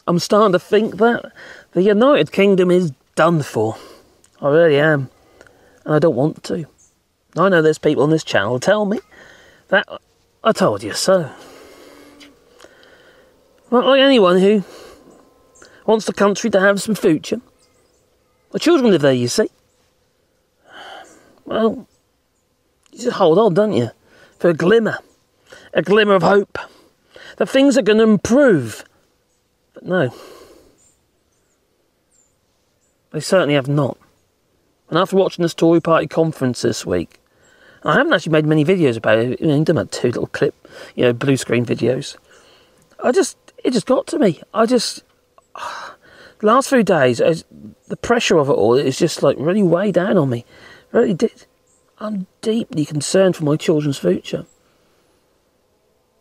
I'm starting to think that the United Kingdom is done for. I really am. And I don't want to. I know there's people on this channel tell me that I told you so. Not like anyone who wants the country to have some future. The children live there, you see. Well, you just hold on, don't you? For a glimmer of hope. That things are going to improve. But no. They certainly have not. And after watching this Tory party conference this week, I haven't actually made many videos about it. I've done about 2 little blue screen videos. It just got to me. The last few days, the pressure of it all is just like really weighed down on me. Really did. I'm deeply concerned for my children's future.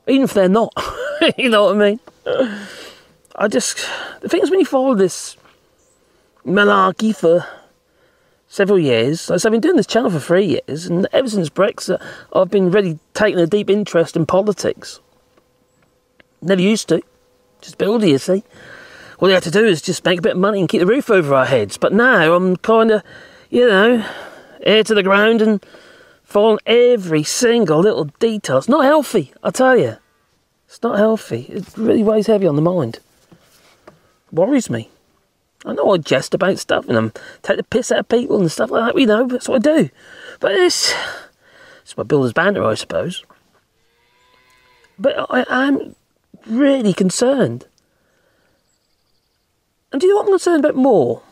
Even if they're not. You know what I mean? The thing is, when you follow this malarkey for several years, like I've been doing this channel for 3 years, and ever since Brexit, I've been really taking a deep interest in politics. Never used to. Just builder, you see. All you have to do is just make a bit of money and keep the roof over our heads. But now I'm kind of, ear to the ground and following every single little detail. It's not healthy, I tell you. It's not healthy. It really weighs heavy on the mind. It worries me. I know I jest about stuff and take the piss out of people and stuff like that. That's what I do. But it's my builder's banter, I suppose. But I am really concerned. And do you know what I'm concerned about more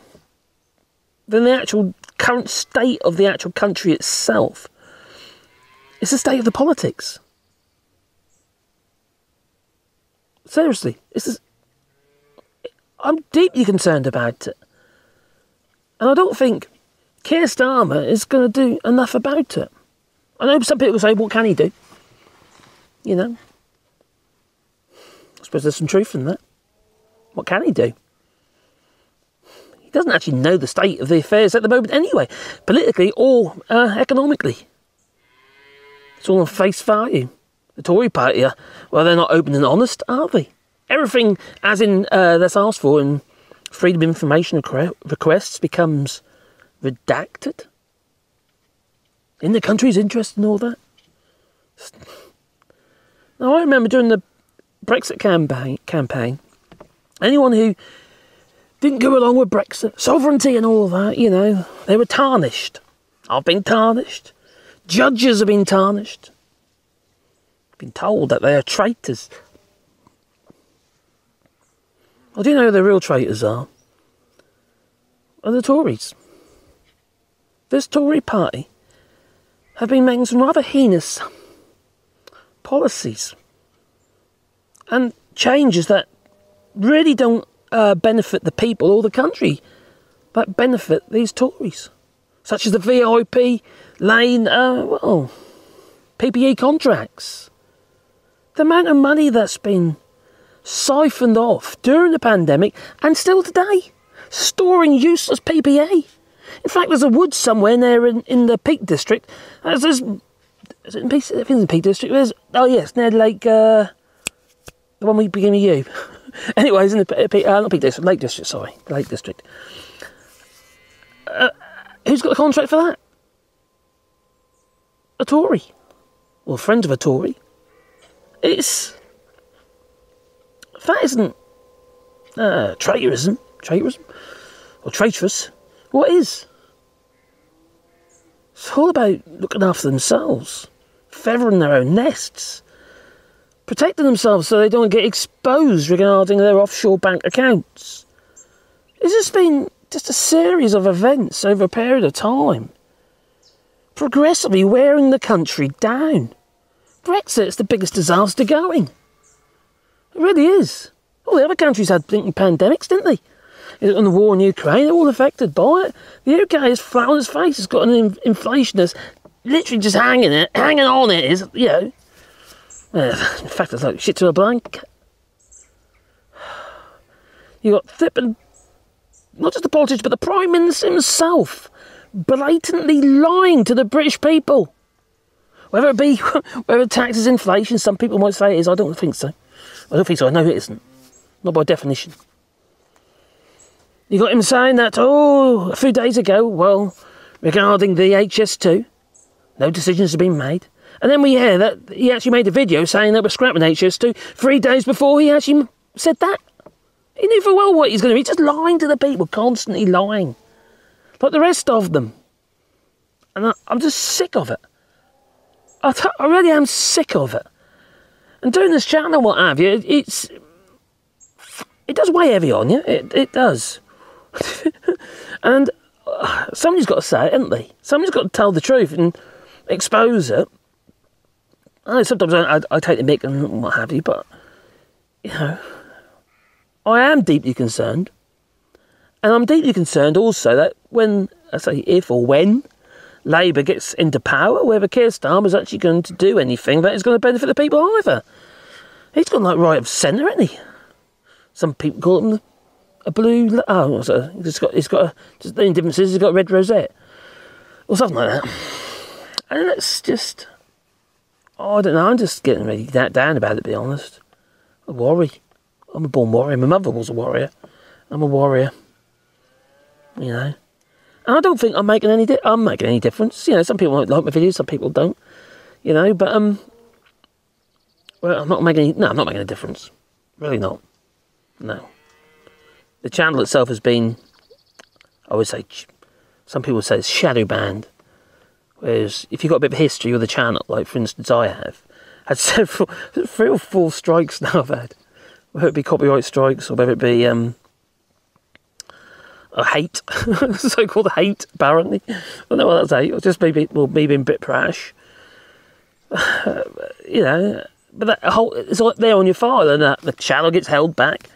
than the actual current state of the actual country itself? It's the state of the politics. Seriously, I'm deeply concerned about it. And I don't think Keir Starmer is going to do enough about it. I know some people say, what can he do? I suppose there's some truth in that. What can he do? He doesn't actually know the state of the affairs at the moment anyway, politically or economically. It's all on face value. The Tory party, they're not open and honest, are they? Everything, as in that's asked for in freedom of information requests, becomes redacted. In the country's interest and all that. Now, I remember during the Brexit campaign, anyone who didn't go along with Brexit, sovereignty and all that, they were tarnished. I've been tarnished. Judges have been tarnished. Been told that they are traitors. Well, do you know who the real traitors are? Are the Tories. This Tory party have been making some rather heinous policies and changes that really don't benefit the people or the country, but benefit these Tories, such as the VIP lane, PPE contracts. The amount of money that's been siphoned off during the pandemic and still today, storing useless PPE. In fact, there's a wood somewhere there in the Peak District. Is it in Peak, I think it's in the Peak District. Near Lake, the one we begin with you. Anyways, in the not Peak District, Lake District. Sorry, Lake District. Who's got the contract for that? A Tory, or friend of a Tory. If that isn't traitorism, or traitorous, what is? It's all about looking after themselves, feathering their own nests, protecting themselves so they don't get exposed regarding their offshore bank accounts. It's just been just a series of events over a period of time, progressively wearing the country down. Brexit's the biggest disaster going. It really is. All the other countries had blinking pandemics, didn't they? And the war in Ukraine, they're all affected by it. The UK is flat on its face. It's got an inflation that's literally just hanging on it. In fact, it's like shit to a blanket. You got flipping, not just the politicians, but the Prime Minister himself, blatantly lying to the British people. Whether taxes, inflation, some people might say it is. I don't think so. I know it isn't. Not by definition. You got him saying that, oh, a few days ago, well, regarding the HS2, no decisions have been made. And then we hear that he actually made a video saying that we're scrapping HS2 3 days before he actually said that. He knew full well what he's going to be, just lying to the people, constantly lying. Like the rest of them. And I'm just sick of it. I really am sick of it. And doing this channel and what have you, it does weigh heavy on you. It does. And somebody's got to say it, haven't they? Somebody's got to tell the truth and expose it. I know sometimes I take the mick and what have you, but, you know, I am deeply concerned. And I'm deeply concerned also that when, I say if or when, Labour gets into power, whether Keir Starmer's actually going to do anything that is going to benefit the people either. He's got like right of centre, hasn't he? Some people call him a blue... Oh, so he's got just the only difference is he's got a red rosette. Or something like that. And it's just... Oh, I don't know, I'm just getting really down about it, to be honest. I worry. I'm a born warrior. My mother was a warrior. I'm a warrior. You know. And I don't think I'm making any difference. You know, some people might like my videos, some people don't. You know, but well, I'm not making a difference. Really not. No. The channel itself has been, I would say, some people say it's shadow banned. Whereas if you've got a bit of history with the channel, like for instance I have, had several 3 or 4 strikes now I've had. Whether it be copyright strikes or whether it be a hate, so-called hate, apparently. I don't know what that's hate, or just me being a bit brash. You know, but that it's like there on your file, and the channel gets held back.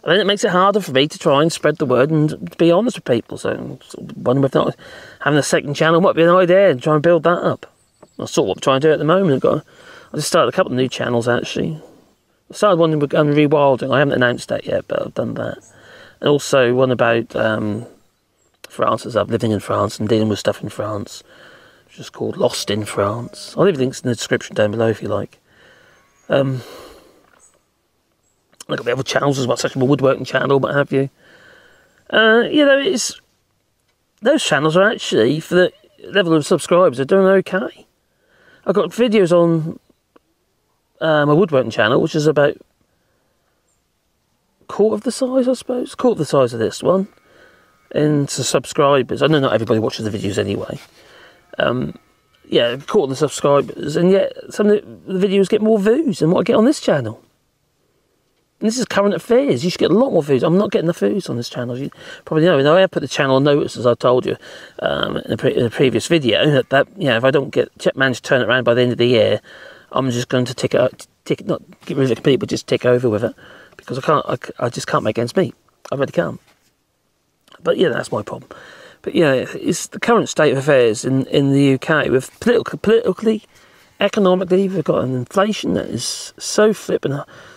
And then it makes it harder for me to try and spread the word and be honest with people. So I'm sort of wondering if not having a second channel might be an idea and try and build that up. That's sort of what I'm trying to do at the moment. I just started a couple of new channels actually. I started one with rewilding. I haven't announced that yet, but I've done that. And also one about France, as I'm living in France and dealing with stuff in France, which is called Lost in France. I'll leave links in the description down below if you like. Look at the other channels as well, such as a woodworking channel, what have you. You know, those channels are actually, for the level of subscribers, are doing okay. I've got videos on my woodworking channel, which is about quarter of the size, I suppose. Quarter of the size of this one. And to subscribers. I know not everybody watches the videos anyway. Yeah, quarter of the subscribers. And yet, some of the videos get more views than what I get on this channel. And this is current affairs. You should get a lot more views. I'm not getting the views on this channel. You probably know. I have put the channel on notice, as I told you in a previous video, that you know, if I don't manage to turn it around by the end of the year, I'm just going to not get rid of it completely, but just tick over with it. Because I just can't make ends meet. I really can't. But yeah, that's my problem. But yeah, it's the current state of affairs in the UK with politically, economically, we've got an inflation that is so flipping,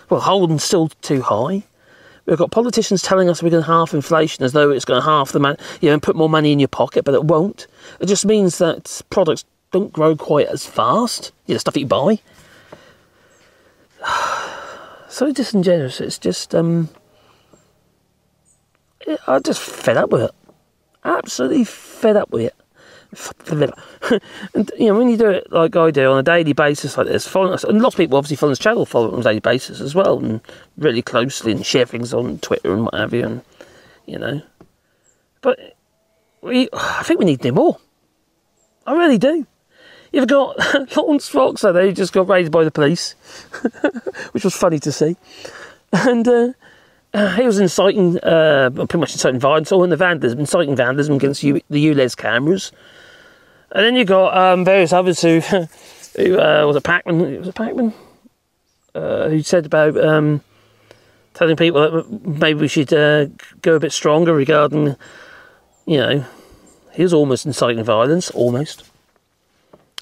well, holding still too high. We've got politicians telling us we're going to halve inflation as though it's going to halve the money, you know, and put more money in your pocket, but it won't. It just means that products don't grow quite as fast. You know, stuff that you buy. So disingenuous. It's just, I'm just fed up with it. Absolutely fed up with it. And you know, when you do it like I do on a daily basis like this, following us, and lots of people obviously follow this channel, follow it on a daily basis as well, and really closely, and share things on Twitter and what have you, and you know. But I think we need to do more. I really do. You've got Lawrence Fox, I know, who just got raided by the police, which was funny to see, and he was inciting, pretty much inciting violence, or inciting vandalism against the ULEZ cameras. And then you got various others who was it Packman? Was it Packman? Who said about telling people that maybe we should go a bit stronger regarding, you know, he was almost inciting violence, almost.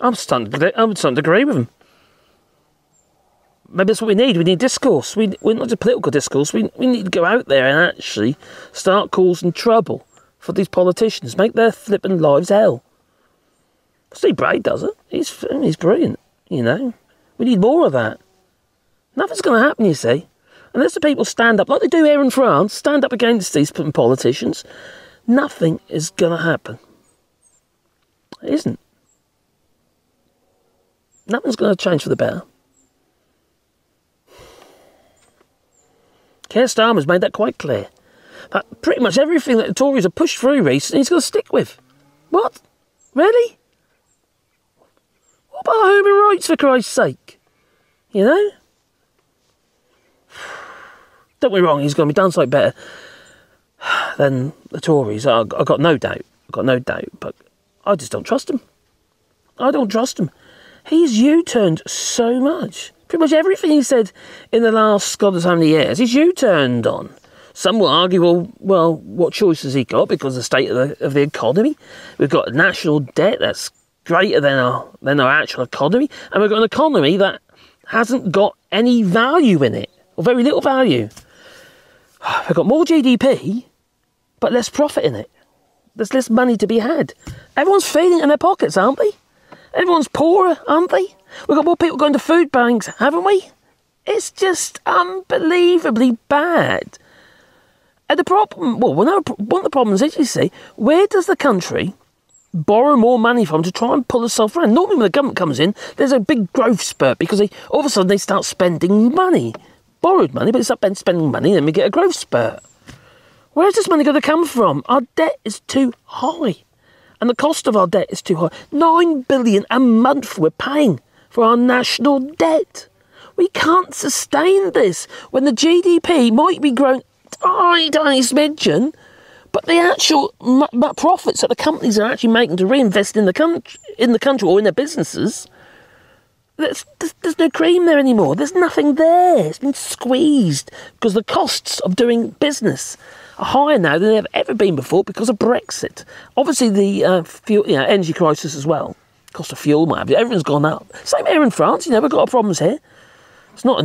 I'm starting to agree with him. Maybe that's what we need. We need discourse. We're not just political discourse. We need to go out there and actually start causing trouble for these politicians. Make their flipping lives hell. Steve Bray does it. He's brilliant, you know. We need more of that. Nothing's going to happen, you see. unless the people stand up, like they do here in France, stand up against these politicians, nothing is going to happen. It isn't. Nothing's going to change for the better. Keir Starmer's made that quite clear. That pretty much everything that the Tories have pushed through recently, he's going to stick with. What? Really? What about human rights, for Christ's sake? You know? Don't get me wrong, he's going to be done slightly better than the Tories. I've got no doubt. But I just don't trust him. I don't trust him. He's U-turned so much. Pretty much everything he said in the last God knows how many years, he's U-turned on. Some will argue, well, what choice has he got because of the state of the economy? We've got a national debt that's greater than our actual economy, and we've got an economy that hasn't got any value in it, or very little value. We've got more GDP, but less profit in it. There's less money to be had. Everyone's feeling it in their pockets, aren't they? Everyone's poorer, aren't they? We've got more people going to food banks, haven't we? It's just unbelievably bad. And the problem, one of the problems is, you see, where does the country borrow more money from to try and pull itself around? Normally when the government comes in, there's a big growth spurt because all of a sudden they start spending money. Borrowed money, but they start spending money, then we get a growth spurt. Where's this money going to come from? Our debt is too high. And the cost of our debt is too high. 9 billion a month we're paying for our national debt. We can't sustain this when the GDP might be growing tiny smidgen, but the actual profits that the companies are actually making to reinvest in the country or in their businesses, there's no cream there anymore. There's nothing there. It's been squeezed because the costs of doing business are higher now than they've ever been before because of Brexit. Obviously, the fuel, energy crisis as well. Cost of fuel, everything's gone up. Same here in France. We've got our problems here. It's not,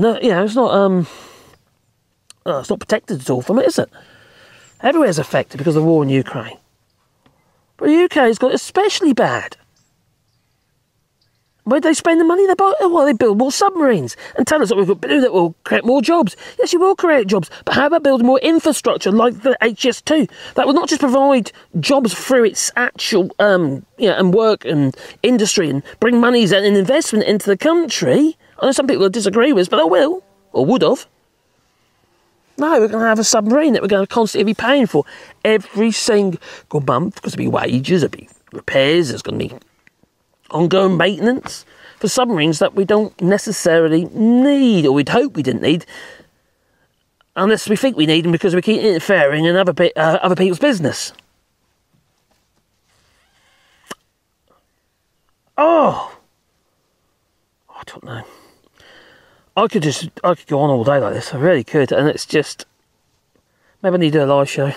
it's not protected at all from it, is it? Everywhere's affected because of the war in Ukraine. But the UK's got it especially bad. Where do they spend the money? They build more submarines and tell us that we've got to do that will create more jobs. Yes, you will create jobs, but how about building more infrastructure like the HS2? That will not just provide jobs through its actual, and work and industry and bring monies and investment into the country. I know some people will disagree with us, but they will, or would have. No, we're going to have a submarine that we're going to constantly be paying for every single month because there'll be wages, there'll be repairs, there's going to be ongoing maintenance for submarines that we don't necessarily need, or we'd hope we didn't need, unless we think we need them because we keep interfering in other people's business. I don't know. I could go on all day like this. I really could, and it's just maybe I need to do a live show.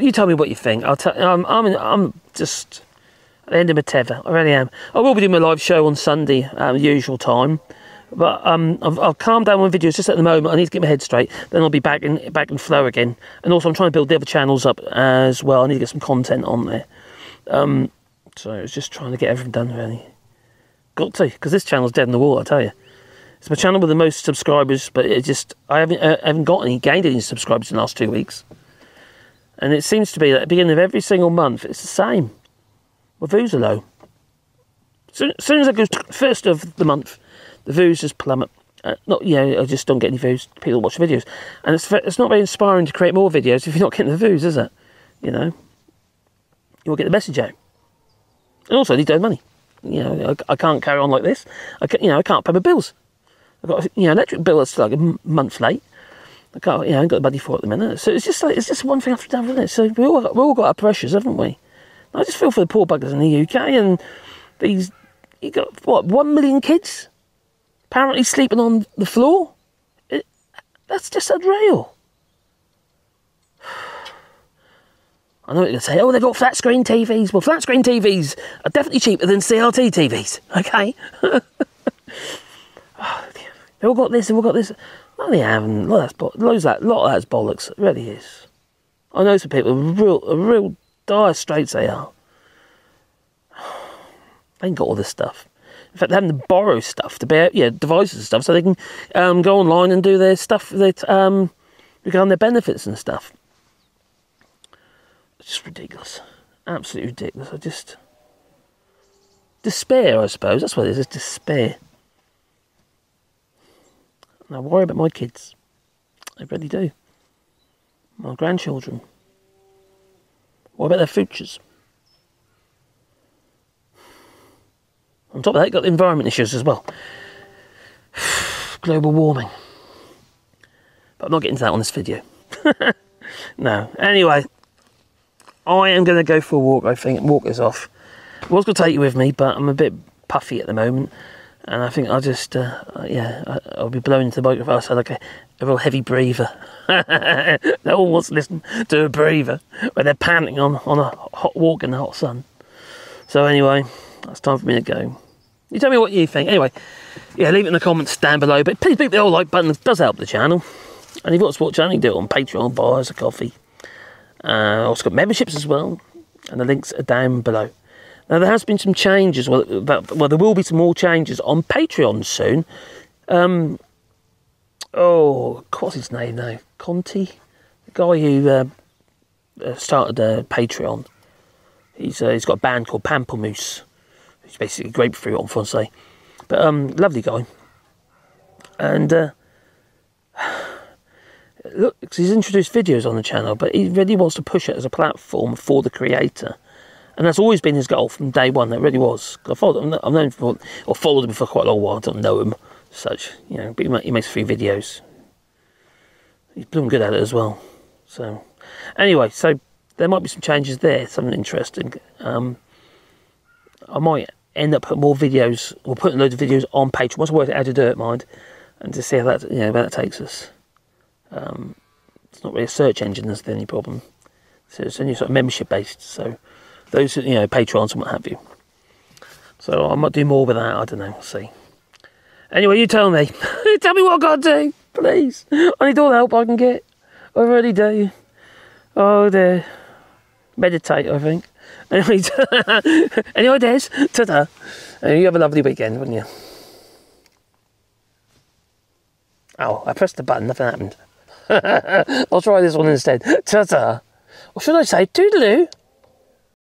You tell me what you think. I'm just at the end of my tether. I really am. I will be doing my live show on Sunday, the usual time. But I've calmed down on videos just at the moment. I need to get my head straight. Then I'll be back in flow again. And also I'm trying to build the other channels up as well. I need to get some content on there. So it's just trying to get everything done really. Got to, because this channel's dead in the water, I tell you. It's my channel with the most subscribers, but I haven't gained any subscribers in the last 2 weeks. And it seems to be that at the beginning of every single month, it's the same. My views are low. As soon as I go first of the month, the views just plummet. I just don't get any views. People watch videos. And it's not very inspiring to create more videos if you're not getting the views, is it? You won't get the message out. And also, I need to earn money. I can't carry on like this. I can't pay my bills. I've got electric bill that's like a month late. I ain't got the money for it at the minute. So it's just one thing after another, isn't it? So we all got our pressures, haven't we? I just feel for the poor buggers in the UK and you got 1 million kids apparently sleeping on the floor. That's just unreal. I know what you're going to say, they've got flat screen TVs. Well, flat screen TVs are definitely cheaper than CRT TVs, okay? They've all got this, they've all got this. No, they haven't. A lot of that's bollocks. It really is. I know some people are real dire straits they are. They ain't got all this stuff. In fact, they're having to borrow stuff to be, devices and stuff, so they can go online and do their stuff that regarding their benefits and stuff. It's just ridiculous, absolutely ridiculous. I just despair, I suppose. That's what it is. It's despair. And I worry about my kids. I really do. My grandchildren. What about their futures? On top of that, you've got the environment issues as well. Global warming. But I'm not getting to that on this video. No. Anyway, I am going to go for a walk, I think, and walk this off. I was going to take you with me, but I'm a bit puffy at the moment. And I think I'll just, I'll be blowing into the microphone. I sound like a real heavy breather. No one wants to listen to a breather when they're panting on a hot walk in the hot sun. So anyway, it's time for me to go. You tell me what you think. Anyway, leave it in the comments down below. But please click the old like button. It does help the channel. And if you want to support the channel, you can do it on Patreon, buy us a coffee. Also got memberships as well. And the links are down below. Now, there has been some changes. Well, there will be some more changes on Patreon soon. What's his name now? Conti? The guy who started Patreon. He's got a band called Pamplemousse. It's basically grapefruit en français. But lovely guy. And look, he's introduced videos on the channel, but he really wants to push it as a platform for the creator. And that's always been his goal from day one. That really was. I've followed him for quite a long while. I don't know him as such, but he makes a few videos. He's blooming good at it as well. So, anyway, so there might be some changes there. Something interesting. I might end up putting more videos, or putting loads of videos on Patreon. Once I work out how to do it, mind, and to see how that where that takes us. It's not really a search engine that's the only problem. So it's only sort of membership based. So those Patrons and what have you. So I might do more with that. I don't know. We'll see. Anyway, you tell me. Tell me what I've got to do, please. I need all the help I can get. I really do. Oh dear. Meditate, I think. Anyway, any ideas? Ta-ta. You have a lovely weekend, wouldn't you? Oh, I pressed the button, nothing happened. I'll try this one instead. Ta-ta. Or should I say toodaloo?